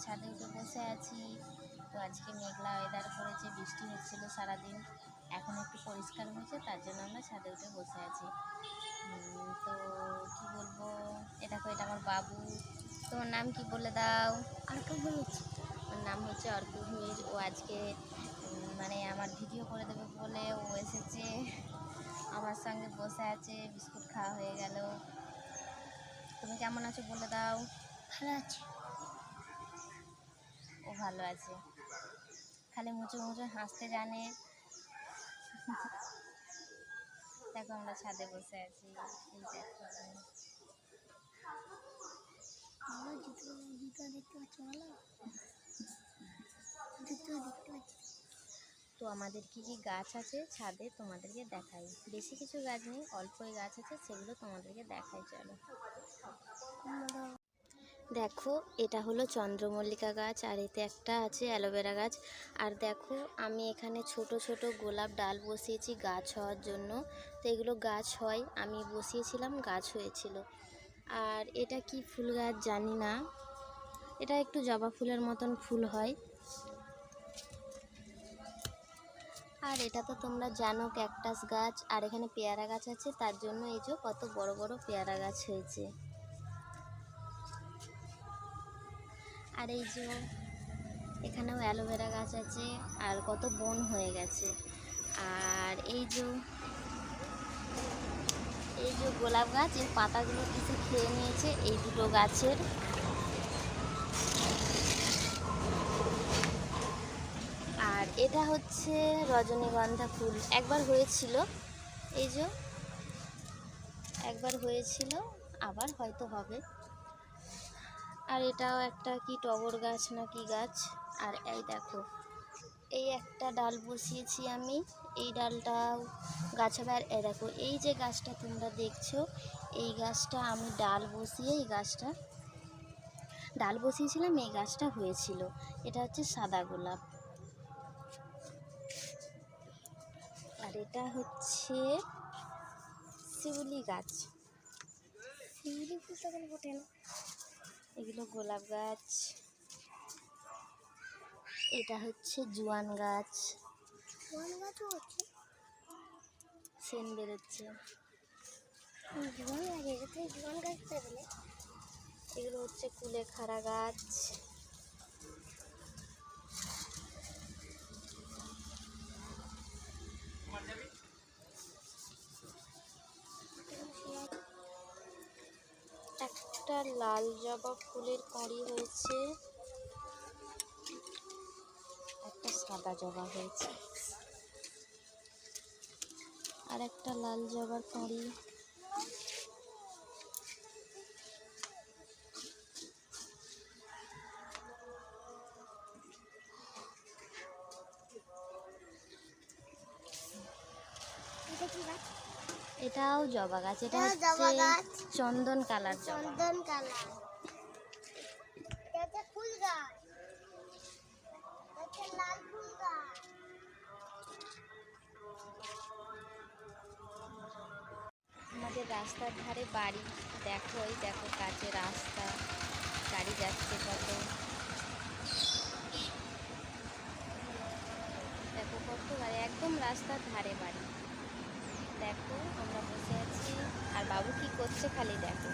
ছাদে উঠে বসে আছি। তো আজকে মেঘলা ওয়েদার করেছে, বৃষ্টি হচ্ছিল সারাদিন, এখন একটু পরিষ্কার হয়েছে, তার জন্য আমরা ছাদে উঠে বসে আছি। তো কি বলবো, এটা আমার বাবু। তোমার নাম কি বলে দাও? অর্ক ভূমিজ। ওর নাম হচ্ছে অর্ক ভূমিজ। ও আজকে মানে আমার ভিডিও করে দেবে বলে ও এসেছে, আমার সঙ্গে বসে আছে, বিস্কুট খাওয়া হয়ে গেল। তুমি কেমন আছো বলে দাও? ভালো আছে। ও ভালো আছে, খালি মুচু মুচু হাসতে জানে। দেখো আমরা ছাদে বসে আছি, এই দেখো। জুতো দেখতে পাচ্ছ? ভালো জুতো দেখতে পাচ্ছি। তো আমাদের কি কি গাছ আছে ছাদে তোমাদেরকে দেখাই। বেশি কিছু গাছ নেই, অল্পই গাছ আছে, সেগুলো তোমাদেরকে দেখাই। চলো দেখো, এটা হলো চন্দ্রমল্লিকা গাছ, আর এতে একটা আছে অ্যালোভেরা গাছ। আর দেখো, আমি এখানে ছোট ছোট গোলাপ ডাল বসিয়েছি গাছ হওয়ার জন্য। তো এগুলো গাছ হয়, আমি বসিয়েছিলাম, গাছ হয়েছিল। আর এটা কি ফুল গাছ জানি না, এটা একটু জবা ফুলের মতন ফুল হয়। আর এটা তো তোমরা জানো ক্যাকটাস গাছ। আর এখানে পেয়ারা গাছ আছে, তার জন্য এই যে কত বড় বড় পেয়ারা গাছ হয়েছে। আর এই যে এখানেও অ্যালোভেরা গাছ আছে, আর কত বন হয়ে গেছে। আর এই যে গোলাপ গাছ, এর পাতাগুলো কিছু খেয়ে নিয়েছে এই দুটো গাছের। আর এটা হচ্ছে রজনীগন্ধা ফুল, একবার হয়েছিল, এই যে একবার হয়েছিল, আবার হয়তো হবে। আর এটাও একটা কি টগর গাছ না কি গাছ। আর এই দেখো, এই একটা ডাল বসিয়েছি আমি, এই ডালটাও গাছ হবে। আর এই দেখো, এই যে গাছটা তোমরা দেখছো, এই গাছটা আমি ডাল বসিয়েছিলাম, এই গাছটা হয়েছিল। এটা হচ্ছে সাদা গোলাপ। আর এটা হচ্ছে শিউলি গাছ। শিউলি ফুল তখন ফোটে না। এগুলো গোলাপ গাছ। এটা হচ্ছে জোয়ান গাছ, জোয়ান গাছও হচ্ছে, সেন বেরোচ্ছে। জোয়ান লাগে, তুমি জোয়ান গাছ পেলে। এগুলো হচ্ছে কুলেখাড়া গাছ। একটা লাল জবা ফুলের কড়ি হয়েছে, একটা সাদা জবা হয়েছে, আর একটা লাল জবার কড়ি। এটা কি গাছ? এটাও জবা গাছ, এটা জবা হচ্ছে গাছ, চন্দন কালার জবা। চন্দন কালার। এটা ফুল গাছ, এটা লাল ফুল গাছ। আমাদের রাস্তার ধারে বাড়ি, দেখো এই দেখো কাঁচের রাস্তা, গাড়ি যাচ্ছে কত, দেখো কত গাড়ি, একদম রাস্তার ধারে বাড়ি। দেখো আমরা বসে আছি, আর বাবু কি করছে খালি দেখো।